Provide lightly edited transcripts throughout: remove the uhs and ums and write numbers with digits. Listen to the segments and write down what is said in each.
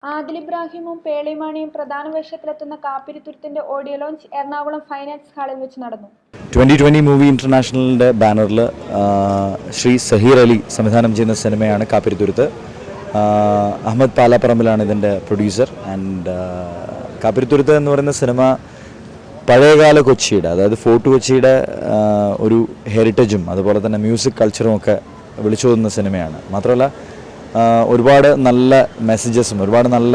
ആദിൽ ഇബ്രാഹിമും പേളിമാണിയും പ്രധാന വേഷത്തിലെത്തുന്ന കാപ്പിരിത്തുരുത്തിന്റെ audio launch Ernakulam fine arts ഹാളിൽ വെച്ച് നടന്നു. 2020 മൂവി ഇന്റർനാഷണലിൻ്റെ ബാനറിൽ ശ്രീ സഹീർ അലി സംവിധാനം ചെയ്യുന്ന സിനിമയാണ് കാപ്പിരിത്തുരുത്ത്. അഹമ്മദ് പാലാപ്പറമ്പിലാണ് ഇതിൻ്റെ പ്രൊഡ്യൂസർ. ആൻഡ് കാപ്പിരിത്തുരുത്ത് എന്ന് പറയുന്ന സിനിമ പഴയകാല കൊച്ചിയുടെ, അതായത് ഫോർട്ട് കൊച്ചിയുടെ ഒരു ഹെറിറ്റേജും അതുപോലെ തന്നെ മ്യൂസിക് കൾച്ചറും ഒക്കെ വിളിച്ചോതുന്ന സിനിമയാണ്. മാത്രമല്ല ഒരുപാട് നല്ല മെസ്സേജസും ഒരുപാട് നല്ല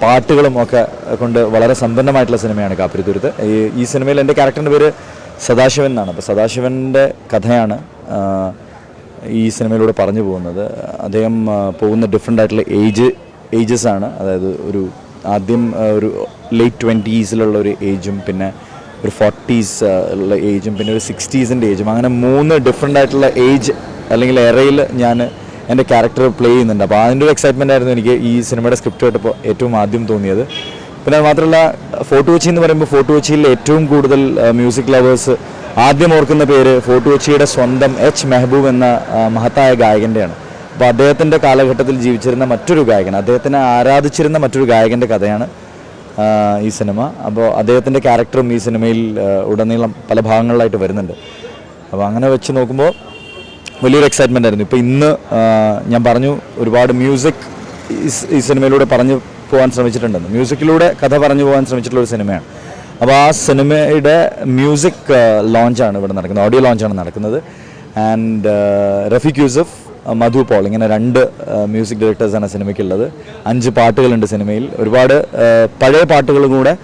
പാട്ടുകളും ഒക്കെ കൊണ്ട് വളരെ സമ്പന്നമായിട്ടുള്ള സിനിമയാണ് കാപ്പിരിത്തുരുത്ത്. ഈ സിനിമയിൽ എൻ്റെ ക്യാരക്ടറിൻ്റെ പേര് സദാശിവൻ എന്നാണ്. അപ്പോൾ സദാശിവൻ്റെ കഥയാണ് ഈ സിനിമയിലൂടെ പറഞ്ഞു പോകുന്നത്. അദ്ദേഹം പോകുന്ന ഡിഫറെൻ്റ് ആയിട്ടുള്ള ഏജസാണ്. അതായത് ആദ്യം ഒരു ലേറ്റ് 20s ഒരു ഏജും, പിന്നെ ഒരു 40s ഉള്ള ഏജും, പിന്നെ ഒരു 60s ഏജും, അങ്ങനെ 3 ഡിഫറെൻ്റ് ആയിട്ടുള്ള ഏജ് അല്ലെങ്കിൽ എറയിൽ ഞാൻ എൻ്റെ ക്യാരക്ടർ പ്ലേ ചെയ്യുന്നുണ്ട്. അപ്പോൾ അതിൻ്റെ ഒരു എക്സൈറ്റ്മെൻ്റ് ആയിരുന്നു എനിക്ക് ഈ സിനിമയുടെ സ്ക്രിപ്റ്റ് കേട്ടപ്പോൾ ഏറ്റവും ആദ്യം തോന്നിയത്. പിന്നെ അത് മാത്രമല്ല, ഫോർട്ട് കൊച്ചി എന്ന് പറയുമ്പോൾ ഫോർട്ട് കൊച്ചിയിൽ ഏറ്റവും കൂടുതൽ മ്യൂസിക് ലവേഴ്സ് ആദ്യം ഓർക്കുന്ന പേര് ഫോർട്ട് കൊച്ചിയുടെ സ്വന്തം എച്ച് മെഹബൂബ് എന്ന മഹത്തായ ഗായകൻ്റെയാണ്. അപ്പോൾ അദ്ദേഹത്തിൻ്റെ കാലഘട്ടത്തിൽ ജീവിച്ചിരുന്ന മറ്റൊരു ഗായകൻ, അദ്ദേഹത്തിനെ ആരാധിച്ചിരുന്ന മറ്റൊരു ഗായകൻ്റെ കഥയാണ് ഈ സിനിമ. അപ്പോൾ അദ്ദേഹത്തിൻ്റെ ക്യാരക്ടറും ഈ സിനിമയിൽ ഉടനീളം പല ഭാഗങ്ങളിലായിട്ട് വരുന്നുണ്ട്. അപ്പോൾ അങ്ങനെ വെച്ച് നോക്കുമ്പോൾ വലിയൊരു എക്സൈറ്റ്മെൻ്റ് ആയിരുന്നു. ഇപ്പോൾ ഇന്ന് ഞാൻ പറഞ്ഞു, ഒരുപാട് മ്യൂസിക് ഈ സിനിമയിലൂടെ പറഞ്ഞു പോകാൻ ശ്രമിച്ചിട്ടുണ്ടെന്ന്. മ്യൂസിക്കിലൂടെ കഥ പറഞ്ഞു പോകാൻ ശ്രമിച്ചിട്ടുള്ളൊരു സിനിമയാണ്. അപ്പോൾ ആ സിനിമയുടെ മ്യൂസിക് ലോഞ്ചാണ് ഇവിടെ നടക്കുന്നത്, ഓഡിയോ ലോഞ്ചാണ് നടക്കുന്നത്. ആൻഡ് റഫീഖ് യൂസഫ്, മധു പോൾ, ഇങ്ങനെ 2 മ്യൂസിക് ഡയറക്ടേഴ്സാണ് സിനിമയ്ക്കുള്ളത്. 5 പാട്ടുകളുണ്ട് സിനിമയിൽ. ഒരുപാട് പഴയ പാട്ടുകളും കൂടെ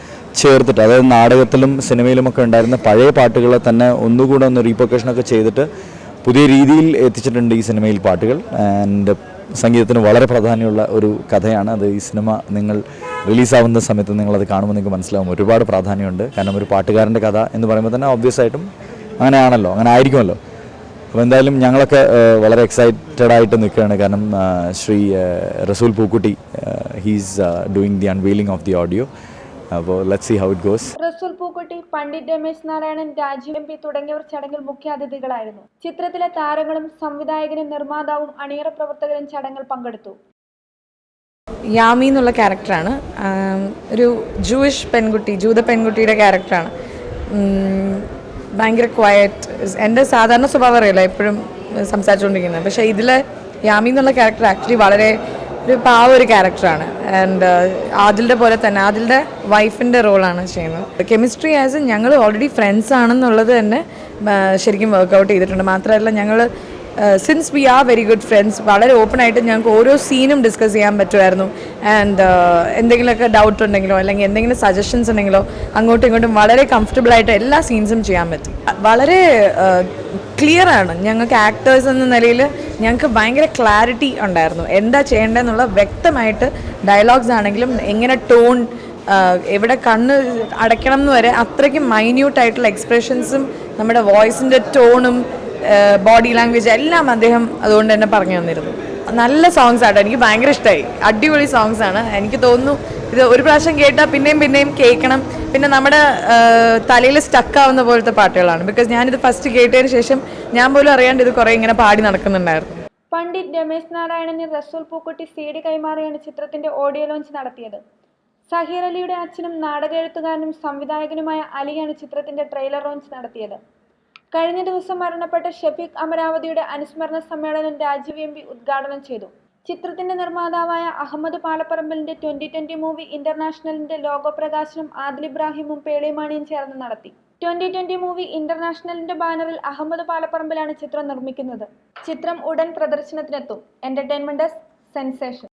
ചേർത്തിട്ട്, അതായത് നാടകത്തിലും സിനിമയിലുമൊക്കെ ഉണ്ടായിരുന്ന പഴയ പാട്ടുകളെ തന്നെ ഒന്നുകൂടെ ഒന്ന് റീപൊക്കേഷനൊക്കെ ചെയ്തിട്ട് പുതിയ രീതിയിൽ എത്തിച്ചിട്ടുണ്ട് ഈ സിനിമയിൽ പാട്ടുകൾ. ആൻഡ് സംഗീതത്തിന് വളരെ പ്രാധാന്യമുള്ള ഒരു കഥയാണ് അത്. ഈ സിനിമ നിങ്ങൾ റിലീസാവുന്ന സമയത്ത് നിങ്ങളത് കാണുമ്പോൾ നിങ്ങൾക്ക് മനസ്സിലാവും ഒരുപാട് പ്രാധാന്യമുണ്ട്. കാരണം ഒരു പാട്ടുകാരൻ്റെ കഥ എന്ന് പറയുമ്പോൾ തന്നെ ഒബ്വിയസ് ആയിട്ടും അങ്ങനെയാണല്ലോ, അങ്ങനെ ആയിരിക്കുമല്ലോ. അപ്പോൾ എന്തായാലും ഞങ്ങളൊക്കെ വളരെ എക്സൈറ്റഡ് ആയിട്ട് നിൽക്കുകയാണ്. കാരണം Shri Resul Pookutty, he's doing the unveiling of the audio. അപ്പോൾ let's see how it goes. Resul Pookutty, Pandit Ramesh Narayanan, Rajeev MP തുടങ്ങിയവർ ചടങ്ങിൽ മുഖ്യാതിഥികളായിരുന്നു. ചിത്രത്തിലെ താരങ്ങളും സംവിധായകനും നിർമ്മാതാവും അണിയറ പ്രവർത്തകരും ചടങ്ങിൽ പങ്കെടുത്തു. യാമി എന്നുള്ള ക്യാരക്ടറാണ്. ഒരു ജൂയിഷ് പെൺകുട്ടി, ജൂത പെൺകുട്ടിയുടെ ക്യാരക്ടറാണ്. ഭയങ്കര ക്വയറ്റ്. എൻ്റെ സാധാരണ സ്വഭാവം അറിയില്ല, എപ്പോഴും സംസാരിച്ചുകൊണ്ടിരിക്കുന്നത്. പക്ഷേ ഇതിൽ യാമി എന്നുള്ള ക്യാരക്ടർ ആക്ച്വലി വളരെ ഒരു ക്യാരക്ടറാണ്. ആൻഡ് ആദിലിൻ്റെ പോലെ തന്നെ ആദിലിൻ്റെ വൈഫിൻ്റെ റോളാണ് ചെയ്യുന്നത്. കെമിസ്ട്രി ആസ് ഞങ്ങൾ ഓൾറെഡി ഫ്രണ്ട്സ് ആണെന്നുള്ളത് തന്നെ ശരിക്കും വർക്കൗട്ട് ചെയ്തിട്ടുണ്ട്. മാത്രമല്ല, ഞങ്ങൾ since we are very good friends, വളരെ ഓപ്പണായിട്ട് ഞങ്ങൾക്ക് ഓരോ സീനും ഡിസ്കസ് ചെയ്യാൻ പറ്റുമായിരുന്നു. ആൻഡ് എന്തെങ്കിലുമൊക്കെ ഡൗട്ട് ഉണ്ടെങ്കിലോ അല്ലെങ്കിൽ എന്തെങ്കിലും സജഷൻസ് ഉണ്ടെങ്കിലോ അങ്ങോട്ടും ഇങ്ങോട്ടും വളരെ കംഫർട്ടബിളായിട്ട് എല്ലാ സീൻസും ചെയ്യാൻ പറ്റും. വളരെ ക്ലിയറാണ്. ഞങ്ങൾക്ക് ആക്ടേഴ്സ് എന്ന നിലയിൽ ഞങ്ങൾക്ക് ഭയങ്കര ക്ലാരിറ്റി ഉണ്ടായിരുന്നു. എന്താ ചെയ്യേണ്ടതെന്നുള്ള വ്യക്തമായിട്ട് ഡയലോഗ്സ് ആണെങ്കിലും എങ്ങനെ ടോൺ, എവിടെ കണ്ണ് അടയ്ക്കണം എന്ന് വരെ അത്രയ്ക്കും മൈന്യൂട്ടായിട്ടുള്ള എക്സ്പ്രഷൻസും നമ്മുടെ വോയിസിൻ്റെ ടോണും ബോഡി ലാംഗ്വേജ് എല്ലാം അദ്ദേഹം അതുകൊണ്ട് തന്നെ പറഞ്ഞു തന്നിരുന്നു. നല്ല സോങ്സ് ആട്ടോ, എനിക്ക് ഭയങ്കര ഇഷ്ടമായി. അടിപൊളി സോങ്സ് ആണ്. എനിക്ക് തോന്നുന്നു ഇത് ഒരു പ്രാവശ്യം കേട്ടാൽ പിന്നെയും പിന്നെയും കേൾക്കണം. പിന്നെ നമ്മുടെ തലയിൽ സ്റ്റക്കാവുന്ന പോലത്തെ പാട്ടുകളാണ്. ബിക്കോസ് ഞാനിത് ഫസ്റ്റ് കേട്ടതിന് ശേഷം ഞാൻ പോലും അറിയാണ്ട് ഇത് കുറേ ഇങ്ങനെ പാടി നടക്കുന്നുണ്ടായിരുന്നു. പണ്ഡിറ്റ് രമേശ് നാരായണന് റസൂൽ പൂക്കുട്ടി CD കൈമാറിയാണ് ചിത്രത്തിന്റെ ഓഡിയോ ലോഞ്ച് നടത്തിയത്. സഹീർ അലിയുടെ അച്ഛനും നാടക എഴുത്തുകാരനും സംവിധായകനുമായ അലിയാണ് ചിത്രത്തിന്റെ ട്രെയിലർ ലോഞ്ച് നടത്തിയത്. കഴിഞ്ഞ ദിവസം മരണപ്പെട്ട ഷഫീഖ് അമരാവതിയുടെ അനുസ്മരണ സമ്മേളനം രാജീവ് MP ഉദ്ഘാടനം ചെയ്തു. ചിത്രത്തിന്റെ നിർമ്മാതാവായ അഹമ്മദ് പാലപ്പറമ്പിലിന്റെ 2020 മൂവി ഇന്റർനാഷണലിന്റെ ലോഗോ പ്രകാശനം ആദിൽ ഇബ്രാഹിമും പേളിമാണിയും ചേർന്ന് നടത്തി. 2020 മൂവി ഇന്റർനാഷണലിന്റെ ബാനറിൽ അഹമ്മദ് പാലപ്പറമ്പിലാണ് ചിത്രം നിർമ്മിക്കുന്നത്. ചിത്രം ഉടൻ പ്രദർശനത്തിനെത്തും. Entertainment desk, sensation.